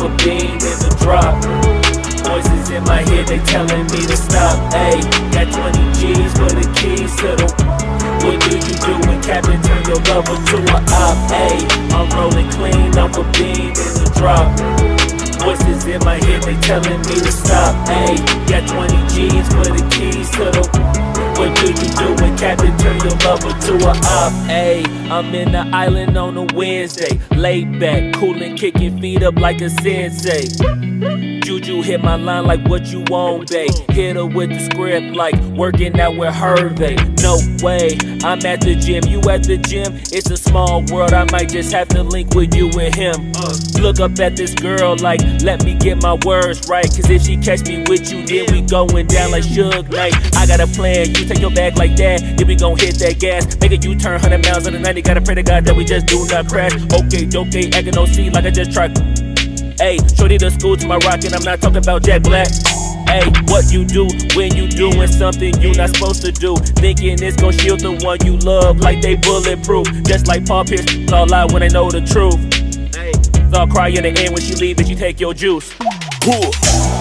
a bean in the drop. Voices in my head, they telling me to stop. Ayy, got 20 G's for the keys to the. What do you do when Captain turn your lover to a op? Ayy, I'm rolling clean off a bean in the drop. Voices in my head, they telling me to stop. Ayy, got 20 G's for the keys to the. What do you do when Captain turn your lover to a op? Ayy, I'm in the island on a Wednesday, laid back, coolin', kicking feet up like a sensei. Juju hit my line like what you want, babe. Hit her with the script like working out with Hervey. No way, I'm at the gym, you at the gym. It's a small world, I might just have to link with you and him. Look up at this girl like, let me get my words right. Cause if she catch me with you, then we going down like Suge Knight. I got a plan, you take your bag like that, then we gon' hit that gas. Make a U-turn 100 miles on the 90, gotta pray to God that we just do not crash. Okay, acting no C like I just tried. Ayy, shorty the school to my rocket, I'm not talking about Jack Black. Ayy, what you do when you doing something you not supposed to do? Thinking it's gon' shield the one you love like they bulletproof. Just like Paul Pierce, it's all lie when they know the truth. Ayy, so I'll cry in the end when she leave and she take your juice.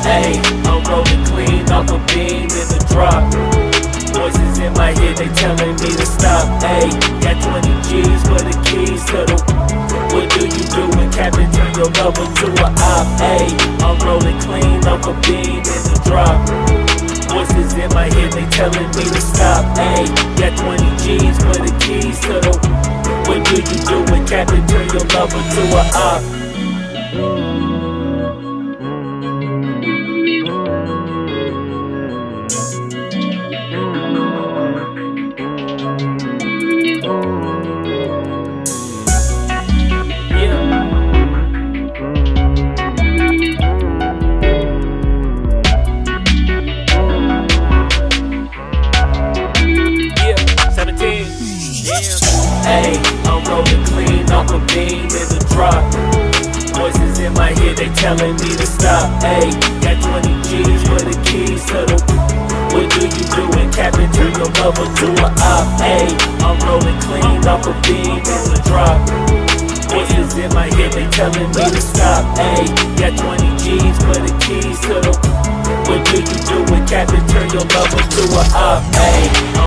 Ayy, I'm rolling clean off a bean in the drop. Voices in my head, they telling me to stop. Ayy, got 20 G's for the keys to the. What do you do when Captain turn your lover to a op? Ayy, I'm rolling clean off a bean in the drop. Voices in my head, they telling me to stop. Ayy, got 20 G's for the keys to the. What do you do when Captain turn your lover to a op? Ayy, I'm rolling clean off a bean in the drop. Voices in my head, they telling me to stop. Ayy, got 20 G's for the keys to the. What do you do when Captain turn your lover to a op? Ayy, I'm rolling clean off a bean in the drop. Voices in my head, they telling me to stop. Ayy, got 20 G's for the keys to the. What do you do when Captain turn your lover to a op? Ayy.